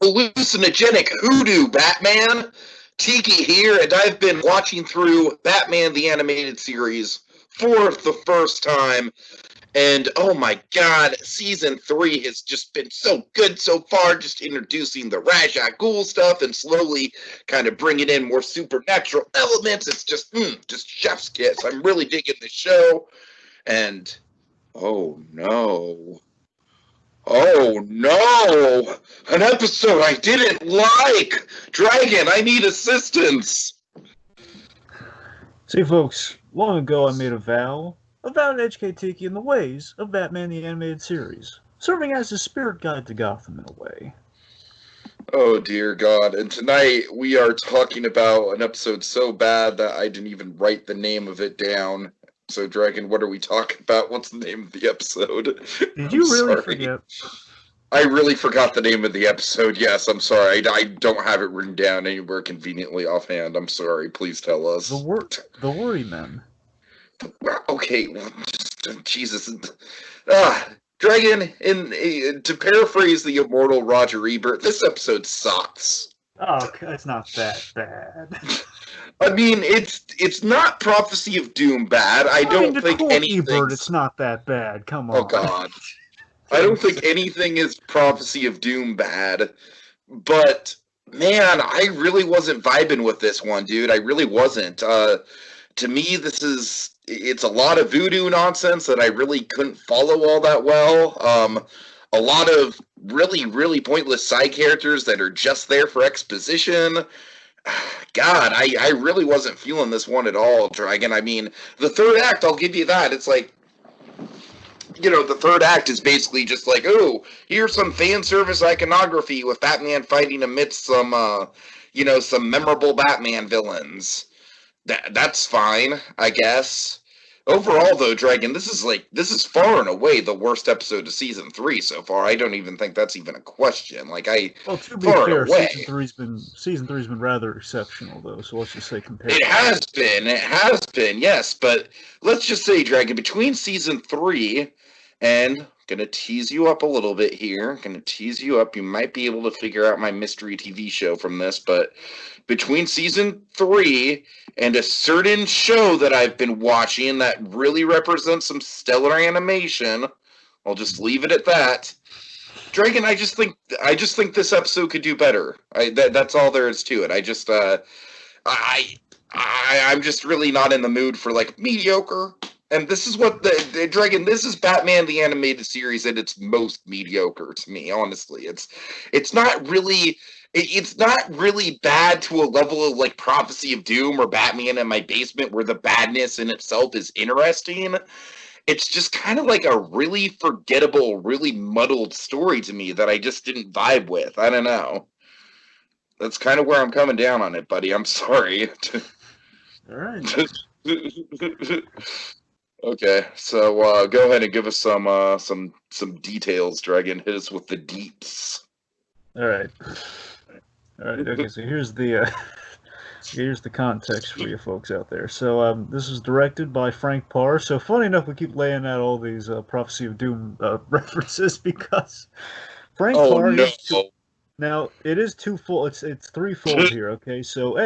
hallucinogenic hoodoo Batman. Tiki here, and I've been watching through Batman the Animated Series for the first time. And oh my god, season 3 has just been so good so far, just introducing the Ra's al Ghul stuff and slowly kind of bringing in more supernatural elements. It's just chef's kiss. I'm really digging the show. And oh no. Oh no! An episode I didn't like! Dragon, I need assistance! See, folks, long ago I made a vow to educate Tiki in the ways of Batman the Animated Series, serving as his spirit guide to Gotham in a way. Oh dear God, and tonight we are talking about an episode so bad that I didn't even write the name of it down. So, Dragon, what are we talking about? What's the name of the episode? Did you really forget? I really forgot the name of the episode. Yes, I'm sorry. I don't have it written down anywhere conveniently offhand. I'm sorry. Please tell us. The Worrymen. Okay, Jesus. Dragon, to paraphrase the immortal Roger Ebert, this episode sucks. Oh, it's not that bad. I mean, it's not Prophecy of Doom bad. I don't think anything. Ebert, it's not that bad. Come on. Oh God, I don't think anything is Prophecy of Doom bad. But man, I really wasn't vibing with this one, dude. I really wasn't. To me, it's a lot of voodoo nonsense that I really couldn't follow all that well. A lot of really, really pointless side characters that are just there for exposition. God, I really wasn't feeling this one at all, Dragon. I mean, the third act, I'll give you that. It's like, the third act is basically just like, oh, here's some fan service iconography with Batman fighting amidst some memorable Batman villains. That's fine, I guess. Overall, though, Dragon, this is far and away the worst episode of season 3 so far. I don't even think that's even a question. Well, to be fair, season three's been rather exceptional, though. So let's just say compared. It has been, yes. But let's just say, Dragon, between season 3 and gonna tease you up a little bit here. Gonna tease you up. You might be able to figure out my mystery TV show from this, but between season 3 and a certain show that I've been watching that really represents some stellar animation, I'll just leave it at that. Dragon, I just think this episode could do better. That's all there is to it. I'm just really not in the mood for mediocre. And this is what the Dragon. This is Batman the Animated Series at its most mediocre to me. Honestly, it's not really bad to a level of Prophecy of Doom or Batman in My Basement, where the badness in itself is interesting. It's just kind of like a really forgettable, really muddled story to me that I just didn't vibe with. I don't know. That's kind of where I'm coming down on it, buddy. I'm sorry. All right. Okay, so go ahead and give us some details, Dragon. Hit us with the deeps. All right. Okay. So here's the context for you folks out there. So this is directed by Frank Parr. So funny enough, we keep laying out all these Prophecy of Doom references because Frank Parr. No. Now it is twofold. It's threefold here. Okay, so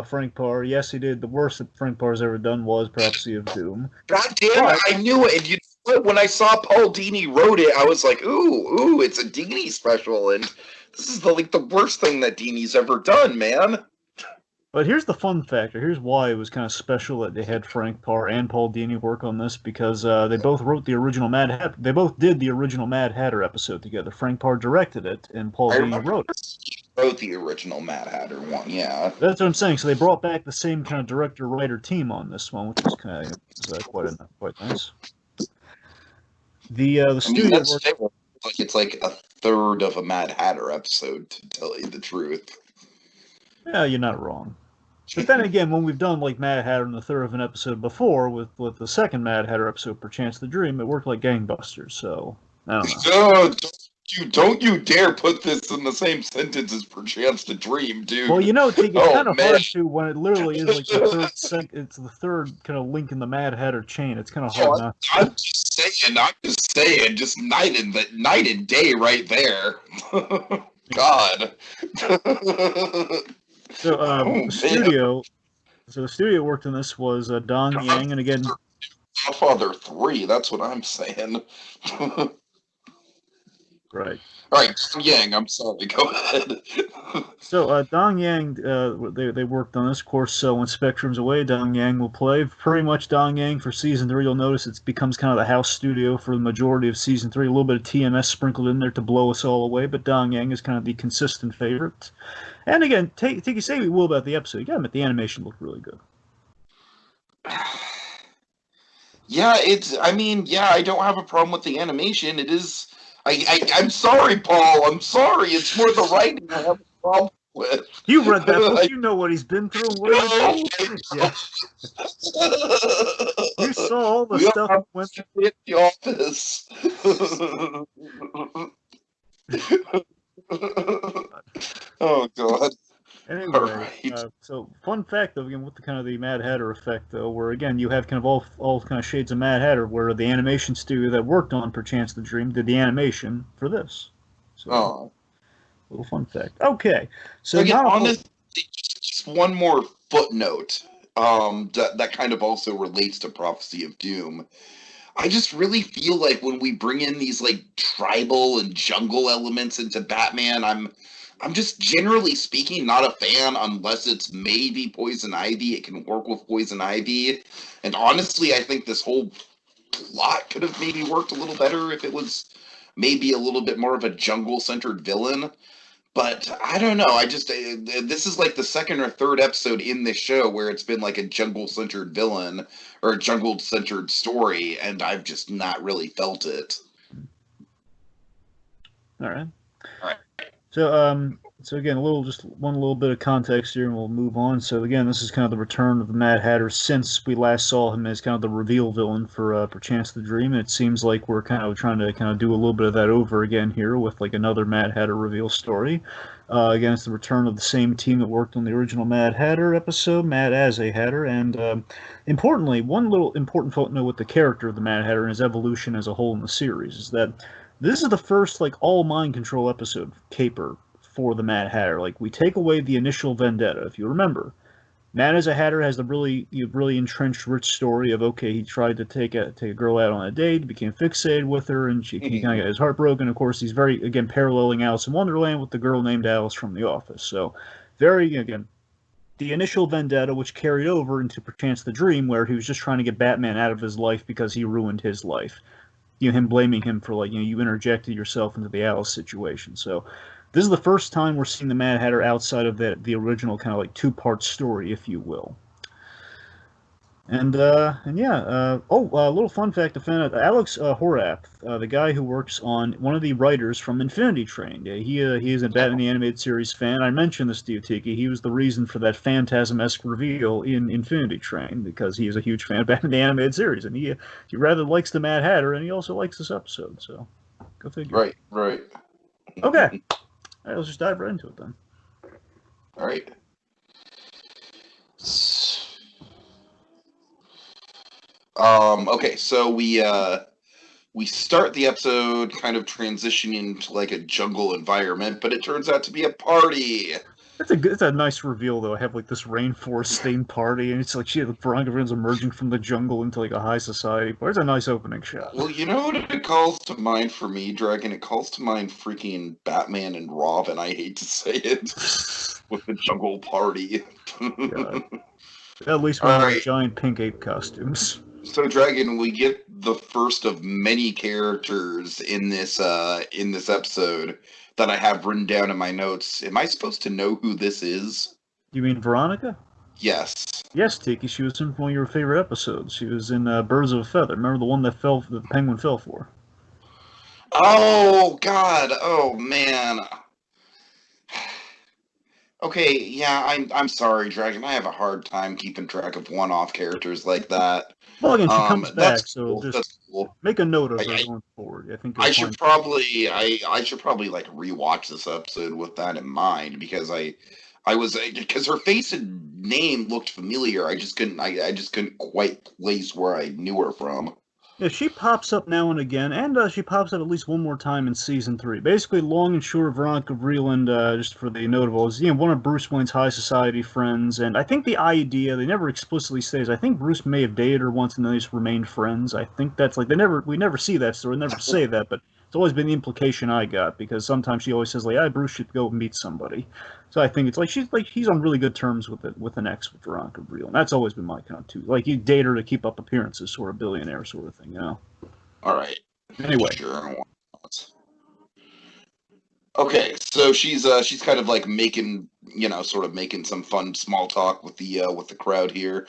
Frank Parr, yes, he did. The worst that Frank Parr's ever done was Prophecy of Doom. God damn it, I knew it. And you know what? When I saw Paul Dini wrote it, I was like, ooh, it's a Dini special. And this is the worst thing that Dini's ever done, man. But here's the fun factor. Here's why it was kind of special that they had Frank Parr and Paul Dini work on this, because they both wrote the original Mad Hatter. They both did the original Mad Hatter episode together. Frank Parr directed it, and Paul Dini wrote it. Wrote the original Mad Hatter one, yeah. That's what I'm saying. So they brought back the same kind of director-writer team on this one, which is kind of quite nice. The studio worked. It's like a third of a Mad Hatter episode, to tell you the truth. Yeah, you're not wrong. But then again, when we've done Mad Hatter in the third of an episode before, with the second Mad Hatter episode, Perchance the Dream, it worked like gangbusters. So I don't know. Don't you dare put this in the same sentence as Perchance the Dream, dude. Well, it's kind of hard to when it literally is it's the third kind of link in the Mad Hatter chain. It's kind of hard not. I'm just saying, just night and day right there. God. So Oh the man, studio, the studio worked on this was Dong Yang, and again, Godfather 3. That's what I'm saying. All right. right, Yang. I'm sorry. Go ahead. So Dong Yang, they worked on this course. So when Spectrum's away, Dong Yang will play. Pretty much Dong Yang for season three. You'll notice it becomes kind of the house studio for the majority of season three. A little bit of TMS sprinkled in there to blow us all away, but Dong Yang is kind of the consistent favorite. And again, take you say we will about the episode. You got to admit the animation looked really good. Yeah, it's. I mean, yeah, I don't have a problem with the animation. It is. I'm sorry, Paul. I'm sorry. It's more the writing I have a problem with. You read that book. I You know what he's been through and what he would know. do. Yeah, you saw all the We all stuff he have went. to hit the office. Oh God. All Anyway, right. so fun fact though, again with the kind of the Mad Hatter effect though, where again you have kind of all kind of shades of Mad Hatter, where the animation studio that worked on Perchance the Dream did the animation for this. So Oh. little fun fact. Okay, so Again, not a whole. honestly, just one more footnote. That kind of also relates to Prophecy of Doom. I just really feel like when we bring in these like tribal and jungle elements into Batman, I'm just generally speaking not a fan unless it's maybe Poison Ivy. It can work with Poison Ivy. And honestly, I think this whole plot could have maybe worked a little better if it was maybe a little bit more of a jungle centered villain. But I don't know. I just this is like the second or third episode in this show where it's been like a jungle-centered villain or a jungle-centered story, and I've just not really felt it. All right. All right. So again, just one little bit of context here, and we'll move on. So again, this is kind of the return of the Mad Hatter since we last saw him as kind of the reveal villain for Perchance the Dream, and it seems like we're kind of trying to kind of do a little bit of that over again here with like another Mad Hatter reveal story. Again, it's the return of the same team that worked on the original Mad Hatter episode, Mad as a Hatter, and importantly, one little important footnote with the character of the Mad Hatter and his evolution as a whole in the series is that this is the first like all mind control episode caper for the Mad Hatter. Like we take away the initial vendetta. If you remember, Mad as a Hatter has the really entrenched rich story of okay, he tried to take a girl out on a date, became fixated with her, and he kind of got his heart broken. Of course, he's very again paralleling Alice in Wonderland with the girl named Alice from The Office. So very again the initial vendetta, which carried over into Perchance the Dream, where he was just trying to get Batman out of his life because he ruined his life. Him blaming him for like you interjected yourself into the Alice situation. So this is the first time we're seeing the Mad Hatter outside of the original kind of like two-part story, if you will. And yeah, a little fun fact to find out: Alex Horath, the guy who works on one of the writers from Infinity Train. Yeah, he is a Batman the Animated Series fan. I mentioned this to you, Tiki. He was the reason for that phantasm-esque reveal in Infinity Train because he is a huge fan of Batman the Animated Series, and he rather likes the Mad Hatter, and he also likes this episode. So, go figure. Right, right. Okay, all right, let's just dive right into it then. All right. Okay, so we start the episode kind of transitioning to like a jungle environment, but it turns out to be a party. It's a nice reveal though. I have like this rainforest themed party, and it's like the Veronica emerging from the jungle into like a high society. But it's a nice opening shot. Well, you know what it calls to mind for me, Dragon? It calls to mind freaking Batman and Robin. I hate to say it, with the jungle party. God. At least we're in giant pink ape costumes. So, Dragon, we get the first of many characters in this episode that I have written down in my notes. Am I supposed to know who this is? You mean Veronica? Yes. Yes, Tiki. She was in one of your favorite episodes. She was in Birds of a Feather. Remember the one that the penguin fell for? Oh God! Oh man! Okay, yeah, I'm sorry, Dragon. I have a hard time keeping track of one-off characters like that. Well, again, she comes back, so cool. just That's cool. make a note of her going forward. I think I should probably like rewatch this episode with that in mind because because her face and name looked familiar. I just couldn't quite place where I knew her from. Yeah, she pops up now and again, and she pops up at least one more time in season 3. Basically, long and short, Veronica Vreeland, just for the notable, is one of Bruce Wayne's high society friends, and I think the idea they never explicitly says. I think Bruce may have dated her once, and they just remained friends. I think that's like we never see that story, never say that, but it's always been the implication I got because sometimes she always says like, "Ah, Bruce should go meet somebody." So I think it's like he's on really good terms with it with an ex with Veronica Vreeland. That's always been my kind of too. Like you date her to keep up appearances, sort of billionaire sort of thing. All right. Anyway, Sure. Okay, so she's kind of like making sort of making some fun small talk with the crowd here.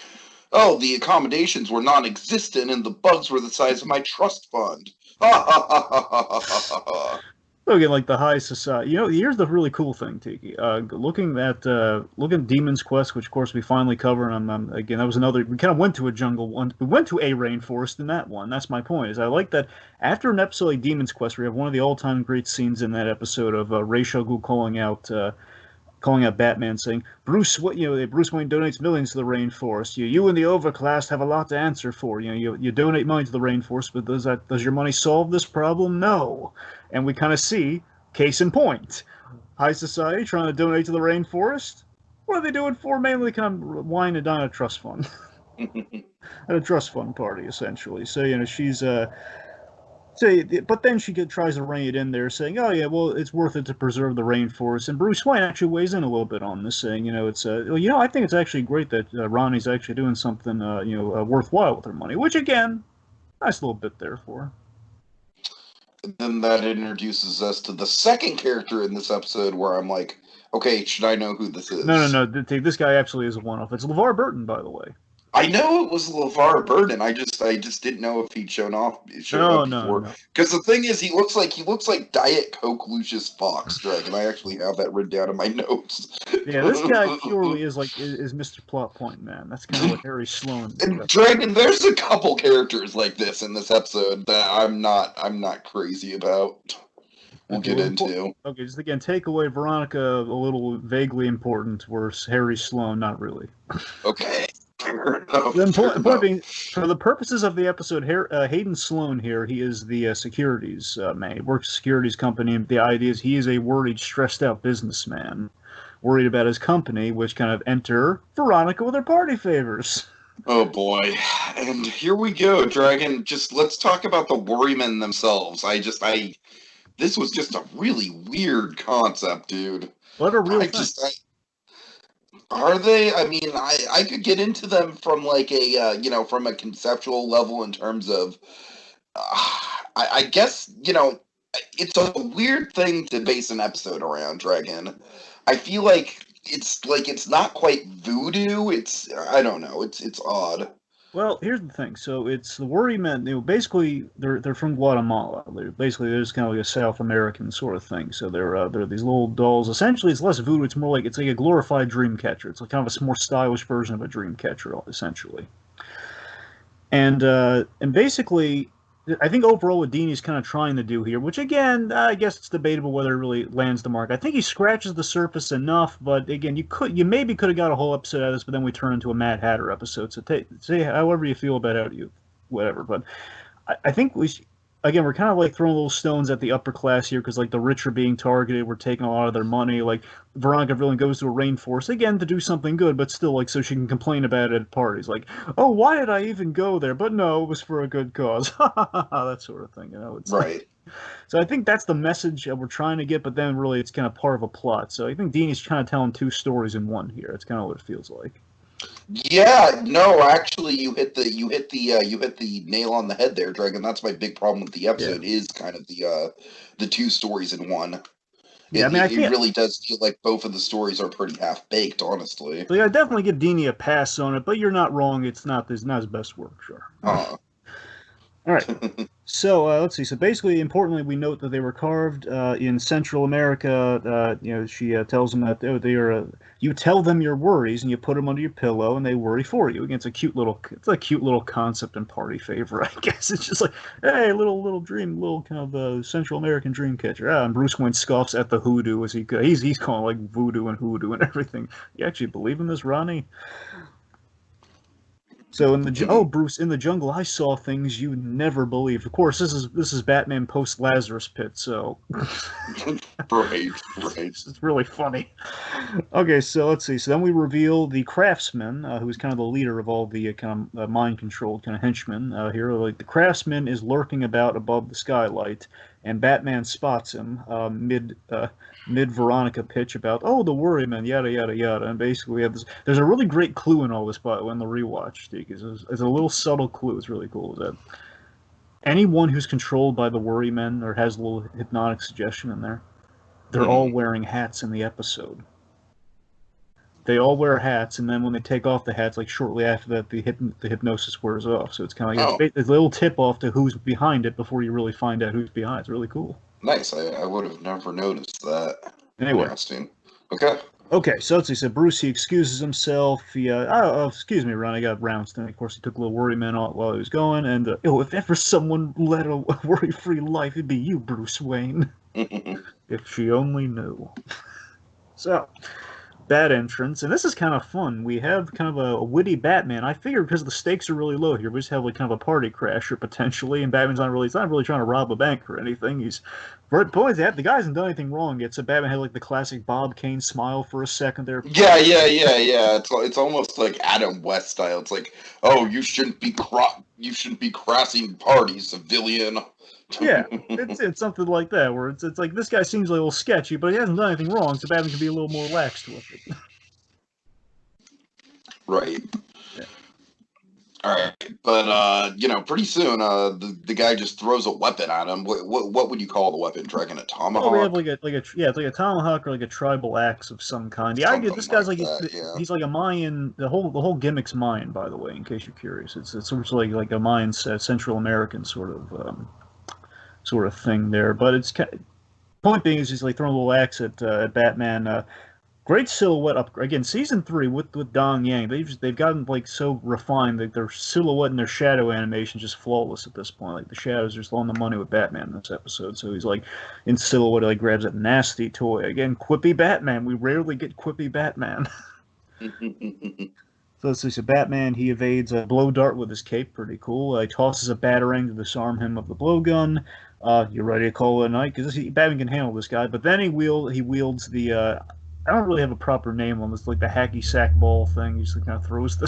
Oh, the accommodations were non-existent, and the bugs were the size of my trust fund. Ha ha ha ha ha ha ha. look at like the high society. Here's the really cool thing, Tiki. Looking at Demon's Quest, which of course we finally covered. And again, that was another. We kind of went to a jungle one. We went to a rainforest in that one. That's my point. Is I like that after an episode like Demon's Quest, we have one of the all-time great scenes in that episode of Ra's al Ghul calling out Batman, saying, "Bruce, Bruce Wayne donates millions to the rainforest. You and the overclass have a lot to answer for. You donate money to the rainforest, but does your money solve this problem? No." And we kind of see, case in point, high society trying to donate to the rainforest. What are they doing for? Mainly kind of wine and dine at a trust fund, at a trust fund party, essentially. So she's but then she tries to rein it in there, saying, "Oh yeah, well, it's worth it to preserve the rainforest." And Bruce Wayne actually weighs in a little bit on this, saying, I think it's actually great that Ronnie's actually doing something, worthwhile with her money." Which again, nice little bit there for her. And then that introduces us to the second character in this episode, where I'm like, okay, should I know who this is? No. This guy absolutely is a one-off. It's LeVar Burton, by the way. I know it was LeVar Burton. I just didn't know if he'd shown up before. No. Because the thing is, he looks like Diet Coke Lucius Fox Dragon. I actually have that written down in my notes. Yeah, this guy purely is Mr. Plot Point Man. That's kind of what Harry Sloan. And Dragon, there's a couple characters like this in this episode that I'm not crazy about. We'll get into. Okay, just again, take away Veronica a little vaguely important, whereas Harry Sloan not really. Okay. The point being, for the purposes of the episode, Hayden Sloan here, he is the securities man. He works at a securities company, and the idea is he is a worried, stressed-out businessman, worried about his company, which kind of enter Veronica with her party favors. Oh boy. And here we go, Dragon. Let's talk about the Worrymen themselves. This was just a really weird concept, dude. What a real Are they? I mean, I could get into them from like from a conceptual level in terms of, I guess, it's a weird thing to base an episode around, Dragon. I feel like it's not quite voodoo. I don't know. It's odd. Well, here's the thing. So it's the Worrymen. Basically, they're from Guatemala. They're just kind of like a South American sort of thing. So they're these little dolls. Essentially, it's less voodoo. It's more like it's like a glorified dream catcher. It's like kind of a more stylish version of a dream catcher, essentially. And basically, I think overall what Dini's kind of trying to do here, which again, I guess it's debatable whether it really lands the mark. I think he scratches the surface enough, but again, you maybe could have got a whole episode out of this, but then we turn into a Mad Hatter episode. So say however you feel about it, whatever. But I think again, we're kind of like throwing little stones at the upper class here because like the rich are being targeted. We're taking a lot of their money. Like Veronica Villan goes to a rainforest again to do something good, but still like so she can complain about it at parties. Like, oh, why did I even go there? But no, it was for a good cause. That sort of thing, It's right. So I think that's the message that we're trying to get, but then really it's kind of part of a plot. So I think Dini's kind of telling two stories in one here. It's kind of what it feels like. Yeah, no, actually, you hit the nail on the head there, Dragon. That's my big problem with the episode is kind of the two stories in one. Yeah, it really does feel like both of the stories are pretty half baked, honestly. So yeah, I definitely give Dini a pass on it, but you're not wrong. It's not his best work, sure. All right. So let's see. So basically, importantly, we note that they were carved in Central America. She tells them that they are. You tell them your worries, and you put them under your pillow, and they worry for you. Again, it's a cute little concept and party favor, I guess. It's just like, hey, little dream, little kind of Central American dream catcher. And Bruce Wayne scoffs at the hoodoo as he's calling like voodoo and hoodoo and everything. You actually believe in this, Ronnie? So Bruce, in the jungle, I saw things you never believed. Of course, this is Batman post Lazarus Pit, so Right. it's really funny. Okay, so let's see. So then we reveal the Craftsman, who's kind of the leader of all the kind of mind controlled kind of henchmen here. Like the Craftsman is lurking about above the skylight, and Batman spots him mid Veronica pitch about the Worrymen, yada yada yada, and basically we have this. There's a really great clue in all this, by the way, in the rewatch, Steve. It's a little subtle clue. It's really cool. Is that anyone who's controlled by the Worrymen or has a little hypnotic suggestion in there, they're all wearing hats in the episode. They all wear hats, and then when they take off the hats, like shortly after that, the hypnosis wears off. So it's kind of like it's a little tip off to who's behind it before you really find out who's behind. It's really cool. Nice. I would have never noticed that. Anyway. Interesting. Okay. Okay, so let's see. So Bruce, he excuses himself. Excuse me, Ron, I got bounced. And of course, he took a little Worryman out while he was going. And if ever someone led a worry-free life, it'd be you, Bruce Wayne. If she only knew. So, bad entrance, and this is kind of fun. We have kind of a witty Batman. I figure because the stakes are really low here, we just have like kind of a party crasher potentially, and Batman's not really trying to rob a bank or anything. He's points out the guy hasn't done anything wrong yet. So Batman had like the classic Bob Kane smile for a second there. Yeah. It's almost like Adam West style. It's like, oh, you shouldn't be crossing parties, civilian. Yeah, it's something like that, where it's like this guy seems a little sketchy, but he hasn't done anything wrong, so Batman can be a little more laxed with it. Right. Yeah. All right, but pretty soon, the guy just throws a weapon at him. What would you call the weapon? Dragon, a tomahawk? Oh, we have it's like a tomahawk or like a tribal axe of some kind. The idea this guy's he's like a Mayan. The whole gimmick's Mayan, by the way, in case you're curious. It's sort of like a Mayan Central American sort of thing there. But it's point being is he's like throwing a little axe at Batman. Great silhouette up again. Season 3 with Dong Yang, they've gotten like so refined that their silhouette and their shadow animation just flawless at this point. Like the shadows are just on the money with Batman in this episode. So he's like in silhouette, like grabs that nasty toy again. Quippy Batman. We rarely get quippy Batman. So let's see. So Batman, he evades a blow dart with his cape. Pretty cool. He tosses a batarang to disarm him of the blowgun. You're ready to call it a night because Batman can handle this guy. But then he wields the. I don't really have a proper name on this, like the hacky sack ball thing. He just kind of throws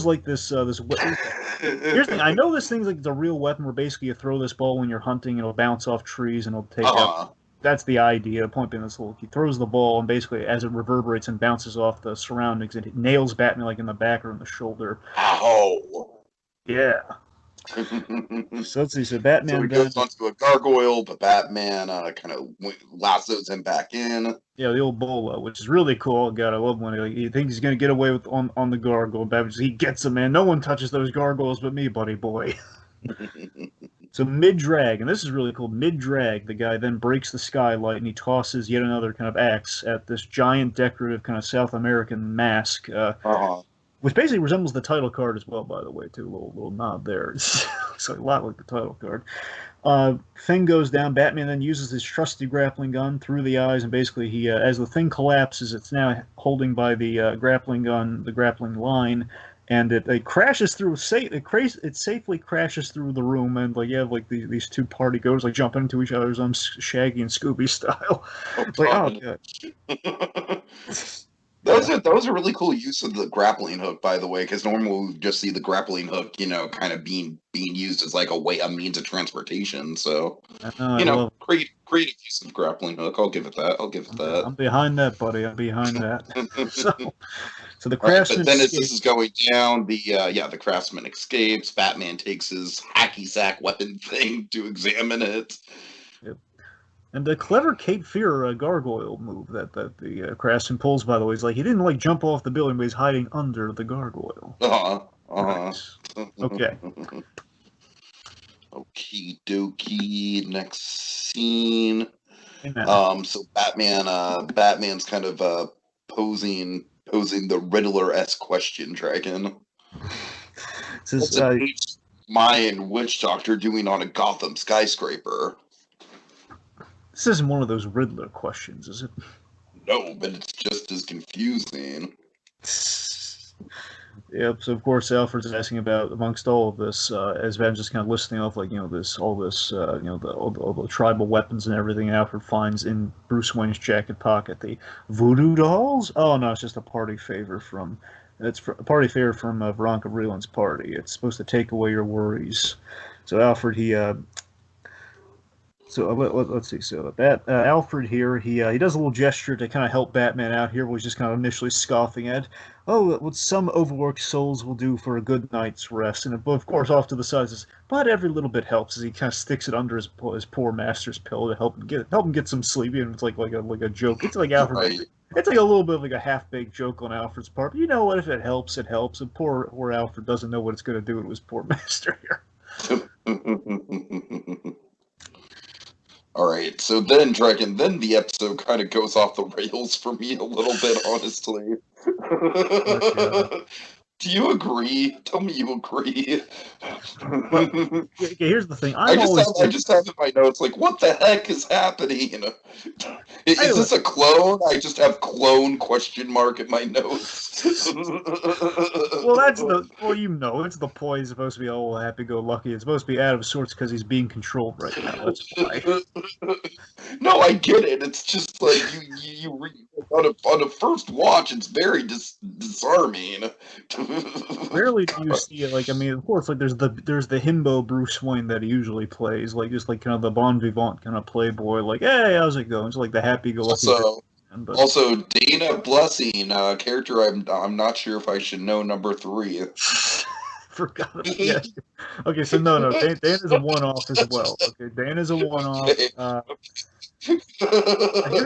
like this. Here's the thing. I know this thing's like the real weapon where basically you throw this ball when you're hunting and it'll bounce off trees and it'll take out. That's the idea. The point being, he throws the ball and basically as it reverberates and bounces off the surroundings, it nails Batman like in the back or in the shoulder. Ow! Yeah. So let's see. So Batman. So he goes onto a gargoyle, but Batman kind of lassos him back in. Yeah, the old bolo, which is really cool. God, I love when he thinks he's gonna get away with on the gargoyle. Batman, he gets him, man. No one touches those gargoyles but me, buddy boy. So mid-drag, and this is really cool, mid-drag, the guy then breaks the skylight and he tosses yet another kind of axe at this giant decorative kind of South American mask, which basically resembles the title card as well, by the way, too. A little nod there. It's a lot like the title card. Thing goes down. Batman then uses his trusty grappling gun through the eyes, and basically he, as the thing collapses, it's now holding by the grappling gun, the grappling line, and it crashes through. It safely crashes through the room, and like you have like these two party goers like jumping into each other's Shaggy and Scooby style. God. Those are really cool use of the grappling hook, by the way, because normally we just see the grappling hook, kind of being used as like a means of transportation. So, creative use of grappling hook. I'll give it that. I'm behind that, buddy. I'm behind that. So the Craftsman. But then as this is going down, the Craftsman escapes. Batman takes his hacky sack weapon thing to examine it. Yep. And the clever Cape Fear gargoyle move that the Craftsman pulls, by the way, is like he didn't like jump off the building, but he's hiding under the gargoyle. Nice. Okay. Okie dokie. Next scene. Amen. So Batman's kind of posing the Riddler-esque question, Dragon. What's an Mayan witch doctor doing on a Gotham skyscraper? This isn't one of those Riddler questions, is it? No, but it's just as confusing. Yep. So of course Alfred's asking about amongst all of this, as Van's just kind of listing off like this, all this, all the tribal weapons and everything. Alfred finds in Bruce Wayne's jacket pocket the voodoo dolls. Oh no, it's just a party favor from. A party favor from Veronica Vreeland's party. It's supposed to take away your worries. So Alfred, let's see. So Alfred here, he does a little gesture to kind of help Batman out here, where he's just kind of initially scoffing at, oh, what some overworked souls will do for a good night's rest, and of course off to the side says, but every little bit helps, as he kind of sticks it under his poor master's pillow to help him get some sleep. And it's like a joke. It's like Alfred. Right. It's like a little bit of like a half-baked joke on Alfred's part. But you know what? If it helps, it helps. And poor Alfred doesn't know what it's going to do to his poor master here. All right, so then, Dragon, then the episode kind of goes off the rails for me a little bit, honestly. Do you agree? Tell me you agree. Well, okay, here's the thing. I just have in my notes, like, what the heck is happening? Is this a clone? I just have clone question mark in my notes. Well, it's the point. He's supposed to be all happy-go-lucky. It's supposed to be out of sorts because he's being controlled right now. That's why. No, I get it. It's just like you on a first watch, it's very disarming. Rarely do you see it. Like, I mean, of course, like there's the himbo Bruce Wayne that he usually plays, like just like kind of the bon vivant kind of playboy, like, hey, how's it going? It's like the happy-go-lucky. Also, Dana Blessing, character I'm not sure if I should know, number 3. Forgot it. Yeah. Okay, so no, Dana's a one-off as well. Okay, Dana's a one-off. Here,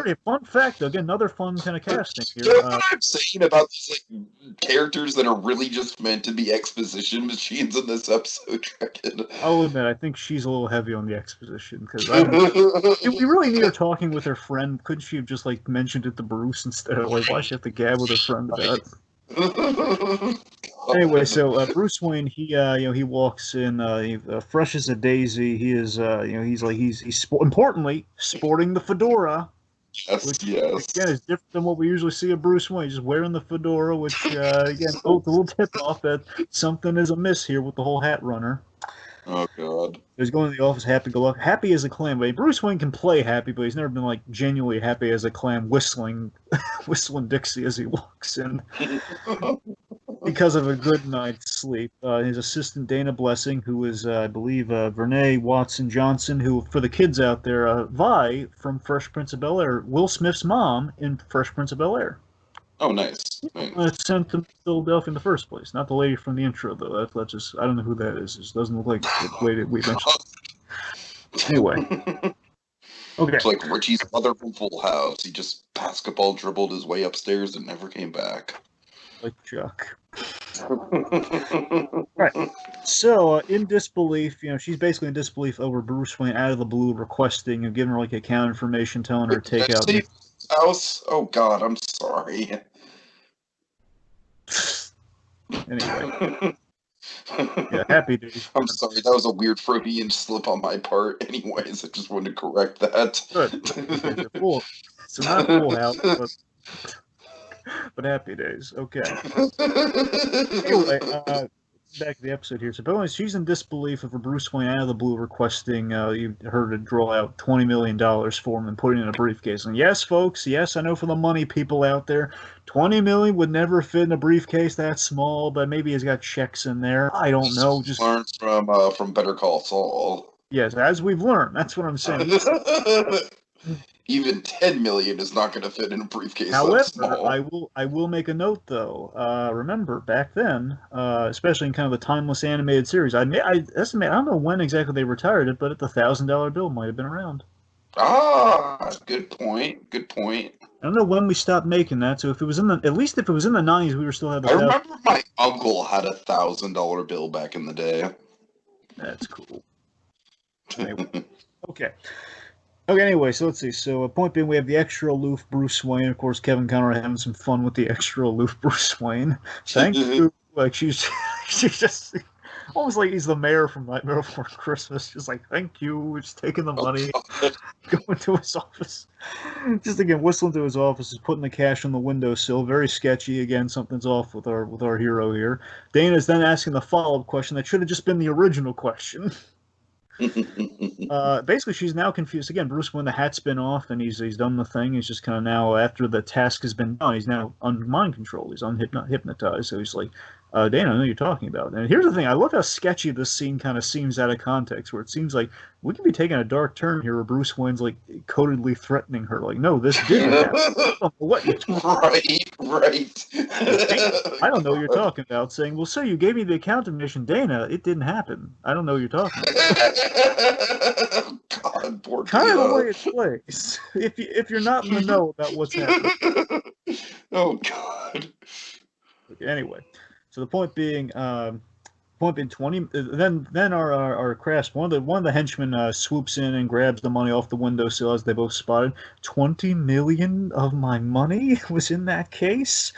a fun fact, again, another fun kind of casting here. You know what I'm saying about these like characters that are really just meant to be exposition machines in this episode, Dragon? I'll admit, I think she's a little heavy on the exposition, because we really need her talking with her friend. Couldn't she have just like mentioned it to Bruce instead of like, why she have to gab with her friend about it? Anyway, so Bruce Wayne, he walks in, fresh as a daisy. He is, he's importantly sporting the fedora. Yes, which, yes. Again, is different than what we usually see of Bruce Wayne, just wearing the fedora, which again, a little tip off that something is amiss here with the whole hat runner. Oh God. He's going to the office happy as a clam. But Bruce Wayne can play happy, but he's never been like genuinely happy as a clam, whistling Dixie as he walks in. Because of a good night's sleep. His assistant, Dana Blessing, who is, I believe, Vernee Watson Johnson, who, for the kids out there, Vi from Fresh Prince of Bel-Air, Will Smith's mom in Fresh Prince of Bel-Air. Oh, nice. Sent to Philadelphia in the first place. Not the lady from the intro, though. That's just, I don't know who that is. It doesn't look like the lady we mentioned. Anyway. Okay. It's like Richie's mother from Full House. He just basketball dribbled his way upstairs and never came back. Like Chuck. Right. So, in disbelief, she's basically in disbelief over Bruce Wayne out of the blue requesting, giving her like account information, telling her to take out the house. Oh God, I'm sorry. Anyway. Yeah, happy days. I'm sorry, that was a weird Freudian slip on my part. Anyways, I just wanted to correct that. Good. So not Full House, but happy days. Okay. Anyway, back to the episode here. So, apparently, she's in disbelief over Bruce Wayne out of the blue requesting her to draw out $20 million for him and put it in a briefcase. And yes, folks, yes, I know for the money people out there, $20 million would never fit in a briefcase that small, but maybe he's got checks in there. I don't know. Just learned from Better Call Saul. Yes, as we've learned. That's what I'm saying. Even $10 million is not going to fit in a briefcase. However, I will make a note though. Remember back then, especially in kind of the timeless animated series, I estimate I don't know when exactly they retired it, but the $1,000 bill might have been around. Ah, good point. Good point. I don't know when we stopped making that. So if it was at least if it was in the 90s, we were still having. I remember my uncle had a $1,000 bill back in the day. That's cool. Anyway, okay. Okay, anyway, so let's see. So, point being, we have the extra aloof Bruce Wayne. Of course, Kevin Conroy having some fun with the extra aloof Bruce Wayne. Thank you. Like, she's just Almost like he's the mayor from Nightmare Before Christmas, just like, thank you, just taking the Oh, money, God. going to his office. Just again, whistling to his office, is putting the cash on the windowsill. Very sketchy. Again, something's off with our hero here. Dana's then asking the follow-up question that should have just been the original question. Basically, she's now confused again. Bruce, when the hat's been off and he's done the thing, he's just kind of now, after the task has been done, he's now under mind control. He's hypnotized. So he's like, Dana, I know you're talking about. And here's the thing: I love how sketchy this scene kind of seems out of context, where it seems like we could be taking a dark turn here, where Bruce Wayne's like codedly threatening her, like, "No, this didn't happen. I don't know what you're talking Right. about. Dana, I don't know what you're talking about." Saying, "Well, sir, you gave me the account information, Dana. It didn't happen. I don't know what you're talking about." God, poor Kind of the Dana. way it plays. If you're not in the know about what's happening. Oh, God. Anyway, so the point being 20. Then our crash, one of the henchmen swoops in and grabs the money off the windowsill, as they both spotted. 20 million of my money was in that case,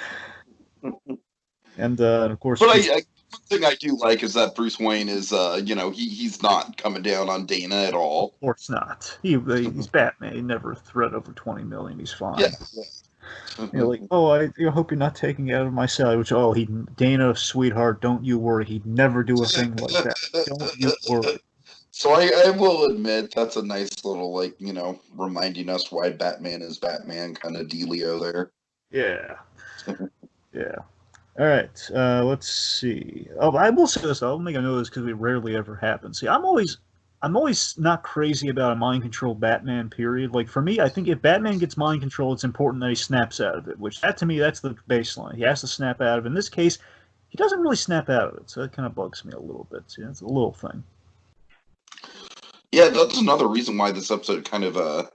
and of course, But one thing I do like is that Bruce Wayne is, he's not coming down on Dana at all. of course not. He's Batman. He never a threat over 20 million. He's fine. Yeah. You're like, oh, I hope you're not taking it out of my salary. Which, Dana, sweetheart, don't you worry. He'd never do a thing like that. Don't you worry. So I will admit that's a nice little, reminding us why Batman is Batman kind of dealio there. Yeah. Yeah. All right. Let's see. Oh, I will say this. I'll make a note of this because it rarely ever happens. See, I'm always not crazy about a mind control Batman. Period. Like for me, I think if Batman gets mind control, it's important that he snaps out of it. Which to me, that's the baseline. He has to snap out of it. In this case, he doesn't really snap out of it, so that kind of bugs me a little bit. See, it's a little thing. Yeah, that's another reason why this episode kind of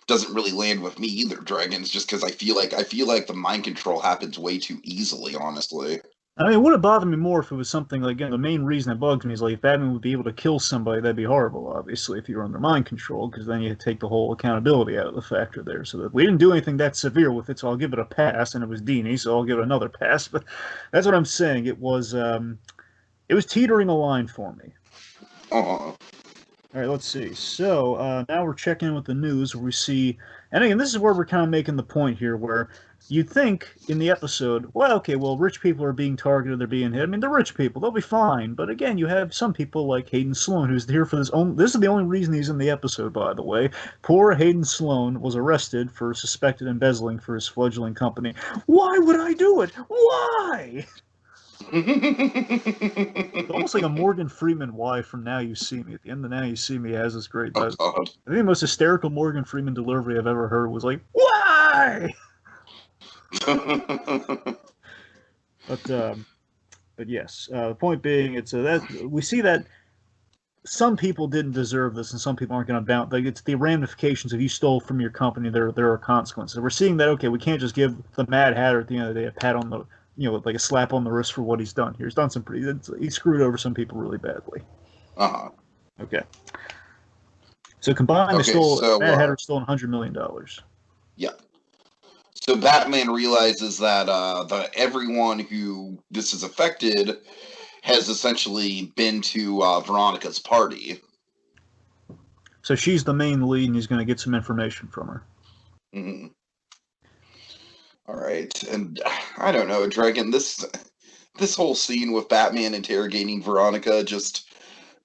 doesn't really land with me either, Dragons, just because I feel like the mind control happens way too easily, honestly. I mean, it would have bothered me more if it was something like, again, the main reason it bugs me is like if Batman would be able to kill somebody, that'd be horrible, obviously, if you were under mind control, because then you take the whole accountability out of the factor there. So that we didn't do anything that severe with it, so I'll give it a pass, and it was Dini, so I'll give it another pass. But that's what I'm saying. It was teetering a line for me. Uh-huh. All right, let's see. So now we're checking in with the news where we see, and again, this is where we're kind of making the point here where you'd think in the episode, well, okay, well, rich people are being targeted, they're being hit. I mean, they're rich people, they'll be fine. But again, you have some people like Hayden Sloan, who's here for this is the only reason he's in the episode, by the way. Poor Hayden Sloan was arrested for suspected embezzling for his fledgling company. Why would I do it? Why? Almost like a Morgan Freeman "Why" from Now You See Me. At the end of Now You See Me has this great. Oh, I God. think the most hysterical Morgan Freeman delivery I've ever heard was like, "Why?" But yes, the point being, it's that we see that some people didn't deserve this, and some people aren't going to bounce. Like it's the ramifications. If you stole from your company, there are consequences. We're seeing that. Okay, we can't just give the Mad Hatter at the end of the day a pat on the, like a slap on the wrist for what he's done here. He's done he screwed over some people really badly. Uh-huh. Okay. So combined, Mad Hatter stole $100 million. Yeah. So Batman realizes that everyone who this has affected has essentially been to Veronica's party. So she's the main lead, and he's going to get some information from her. Mm-hmm. All right, and I don't know, Dragon. This whole scene with Batman interrogating Veronica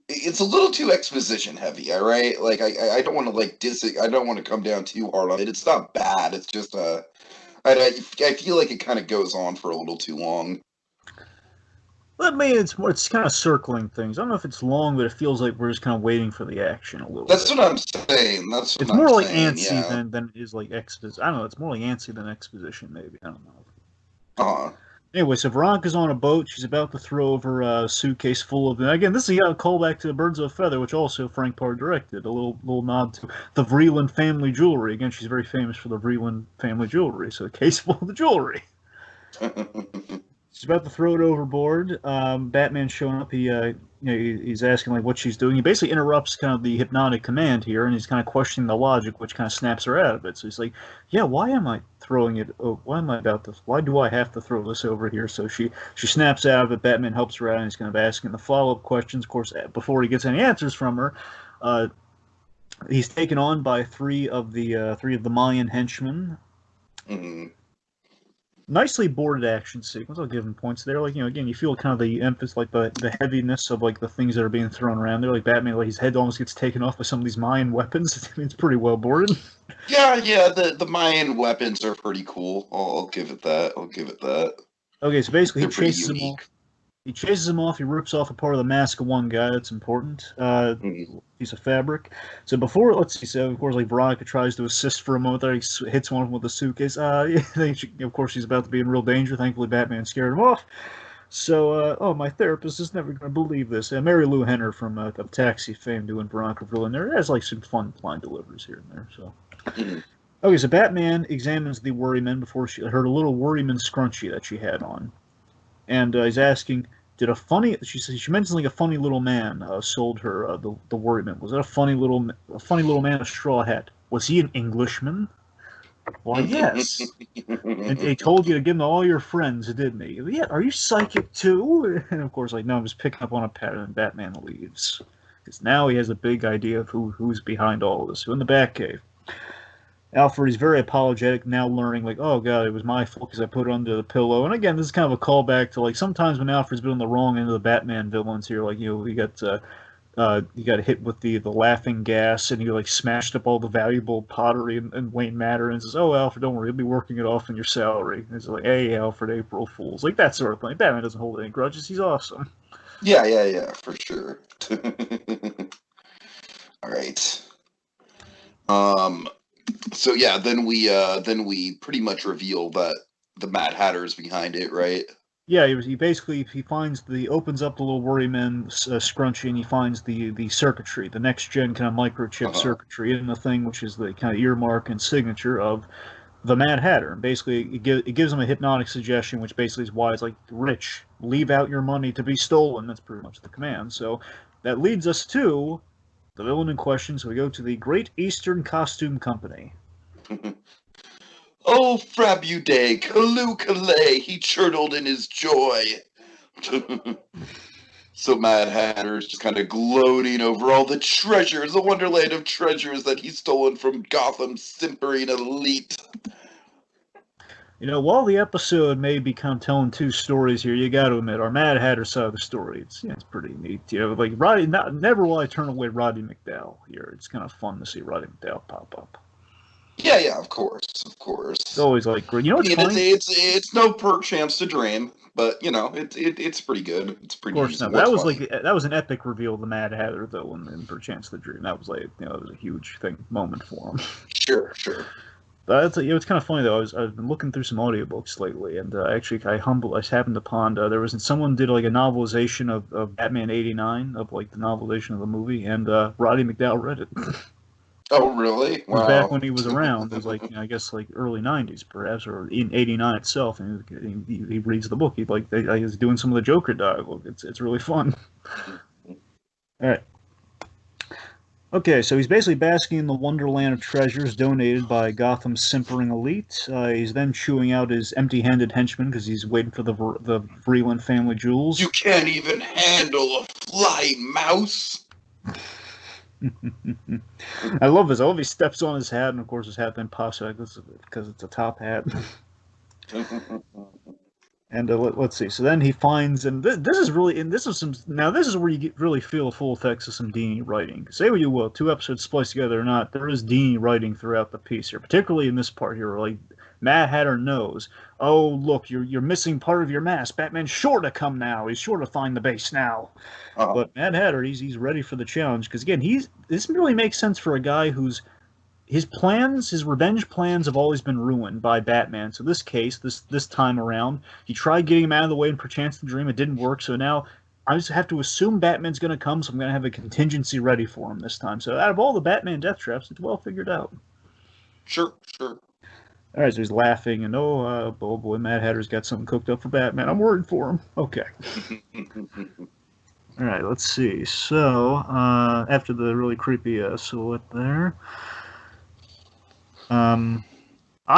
it's a little too exposition heavy. All right, like I don't want to I don't want to come down too hard on it. It's not bad. It's just I feel like it kind of goes on for a little too long. Well, I mean, it's kind of circling things. I don't know if it's long, but it feels like we're just kind of waiting for the action a little That's bit. what I'm saying. It's more like antsy than it is like exposition. I don't know. It's more like antsy than exposition, maybe. I don't know. Anyway, so Veronica's on a boat. She's about to throw over a suitcase full of. And again, this is a callback to the Birds of a Feather, which also Frank Parr directed. A little nod to the Vreeland family jewelry. Again, she's very famous for the Vreeland family jewelry. So a case full of the jewelry. She's about to throw it overboard. Batman's showing up. He's asking like what she's doing. He basically interrupts kind of the hypnotic command here, and he's kind of questioning the logic, which kind of snaps her out of it. So he's like, "Yeah, why am I throwing it? Oh, why am I about to? Why do I have to throw this over here?" So she snaps out of it. Batman helps her out, and he's kind of asking the follow up questions. Of course, before he gets any answers from her, uh, he's taken on by three of the Mayan henchmen. Mm-hmm. Nicely boarded action sequence. I'll give him points there. Like, again, you feel kind of the emphasis, like the heaviness of like the things that are being thrown around there. Like Batman, like his head almost gets taken off by some of these Mayan weapons. It's pretty well boarded. Yeah. The Mayan weapons are pretty cool. I'll give it that. I'll give it that. Okay, so basically he They're pretty chases him unique. off. He chases him off. He rips off a part of the mask of one guy. That's important. Mhm. Piece of fabric. So before, let's see. So of course, like Veronica tries to assist for a moment. There, he hits one of them with a suitcase. Of course, she's about to be in real danger. Thankfully, Batman scared him off. So, my therapist is never going to believe this. Mary Lou Henner from of Taxi fame doing Veronica Villain there has like some fun line deliveries here and there. So, Mhm. okay, so Batman examines the Worrymen before she heard a little Worryman scrunchie that she had on, and he's asking, "Did a funny?" She mentions like a funny little man sold her the Worryman. Was that a funny little man with a straw hat? Was he an Englishman? Why, yes. And they told you to give them to all your friends, didn't they? Yeah, are you psychic too? And of course, like, no, I'm just picking up on a pattern, and Batman leaves. Because now he has a big idea of who's behind all of this. Who in the Batcave? Alfred is very apologetic, now learning, like, oh, God, it was my fault because I put it under the pillow. And again, this is kind of a callback to, like, sometimes when Alfred's been on the wrong end of the Batman villains here, like, you got hit with the laughing gas, and you like smashed up all the valuable pottery and Wayne Manor, and says, "Oh, Alfred, don't worry, you'll be working it off in your salary." And it's like, "Hey, Alfred, April Fools," like that sort of thing. Batman doesn't hold any grudges; he's awesome. Yeah, for sure. All right. Um. So yeah, then we pretty much reveal that the Mad Hatter is behind it, right? Yeah, he basically opens up the little Worryman scrunchie, and he finds the circuitry, the next gen kind of microchip Uh-huh. circuitry in the thing, which is the kind of earmark and signature of the Mad Hatter. And basically, it gives him a hypnotic suggestion, which basically is why it's like, "Rich, leave out your money to be stolen." That's pretty much the command. So that leads us to the villain in question. So we go to the Great Eastern Costume Company. Oh, Frabude, Kalu Kalay, he chortled in his joy. So Mad Hatter's just kind of gloating over all the treasures, the wonderland of treasures that he's stolen from Gotham's simpering elite. While the episode may be kind of telling two stories here, you got to admit our Mad Hatter side of the story. It's pretty neat. Like Roddy. Never will I turn away Roddy McDowell here. It's kind of fun to see Roddy McDowell pop up. Yeah, of course, It's course. always like great. I What's mean, funny? it's no chance to dream, but it's pretty good. It's Of pretty course, no. decent. But that What's was funny? that was an epic reveal of the Mad Hatter though, and for Chance the Dream. That was like that was a huge moment for him. Sure. But it's kind of funny though. I've been looking through some audiobooks lately, and actually I happened upon there was someone did like a novelization of Batman '89 of like the novelization of the movie, and Roddy McDowell read it. It Oh, really? was back Wow. when he was around. It was like I guess like early '90s perhaps, or in '89 itself, and he reads the book. He's doing some of the Joker dialogue. It's really fun. All right. Okay, so he's basically basking in the wonderland of treasures donated by Gotham's simpering elite. He's then chewing out his empty-handed henchmen because he's waiting for the Vreeland family jewels. You can't even handle a flying mouse. I love this. I love he steps on his hat, and of course his hat then pops out because it's a top hat. And let's see. So then he finds, and this is really, and this is some. Now this is where you really feel the full effects of some Dini writing. Say what you will, two episodes spliced together or not, there is Dini writing throughout the piece here, particularly in this part here. Where, like Mad Hatter knows, oh look, you're missing part of your mask. Batman's sure to come now. He's sure to find the base now. uh, But Mad Hatter, he's ready for the challenge because again, this really makes sense for a guy who's his revenge plans have always been ruined by Batman. So this time around, he tried getting him out of the way and perchance the dream. It didn't work. So now I just have to assume Batman's going to come. So I'm going to have a contingency ready for him this time. So out of all the Batman death traps, it's well figured out. sure. All right, so he's laughing, and oh boy, Mad Hatter's got something cooked up for Batman. I'm worried for him. Okay. All right, let's see. So, after the really creepy silhouette there,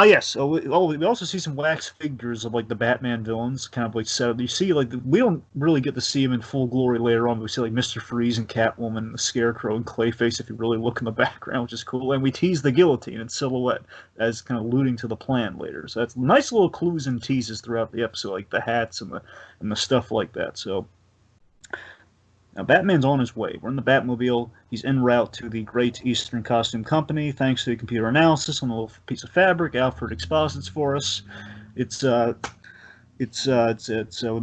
yes. We also see some wax figures of like the Batman villains, kind of like set up. You see, like we don't really get to see him in full glory later on. But we see like Mister Freeze and Catwoman, and the Scarecrow and Clayface. If you really look in the background, which is cool, and we tease the guillotine in silhouette as kind of alluding to the plan later. So that's nice little clues and teases throughout the episode, like the hats and the stuff like that. So now, Batman's on his way. We're in the Batmobile. He's en route to the Great Eastern Costume Company. Thanks to the computer analysis on a little piece of fabric, Alfred exposits for us. It's would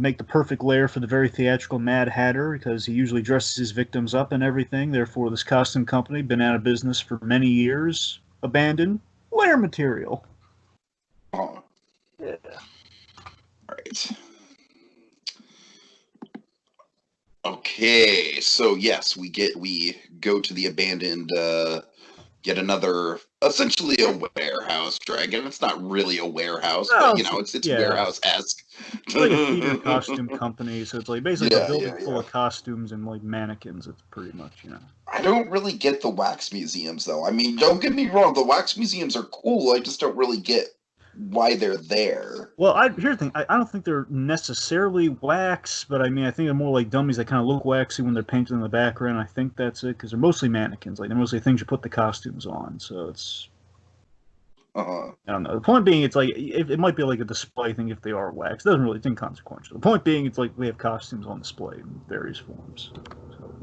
make the perfect lair for the very theatrical Mad Hatter because he usually dresses his victims up and everything. Therefore, this costume company been out of business for many years. Abandoned lair material. Oh. Yeah. Right. Okay, so yes, we go to the abandoned, yet another, essentially a warehouse, Dragon. It's not really a warehouse, Well, but it's yeah, warehouse-esque. it's like a theater costume company, so it's like basically a Yeah, building yeah, full yeah. of costumes and like mannequins. It's pretty much. I don't really get the wax museums, though. I mean, don't get me wrong, the wax museums are cool. I just don't really get why they're there. Well, here's the thing. I don't think they're necessarily wax, but I mean, I think they're more like dummies that kind of look waxy when they're painted in the background. I think that's it because they're mostly mannequins. Like they're mostly things you put the costumes on. So it's. Uh-huh. I don't know. The point being, it's like it might be like a display thing if they are wax. It doesn't really think consequential. The point being, it's like we have costumes on display in various forms. So.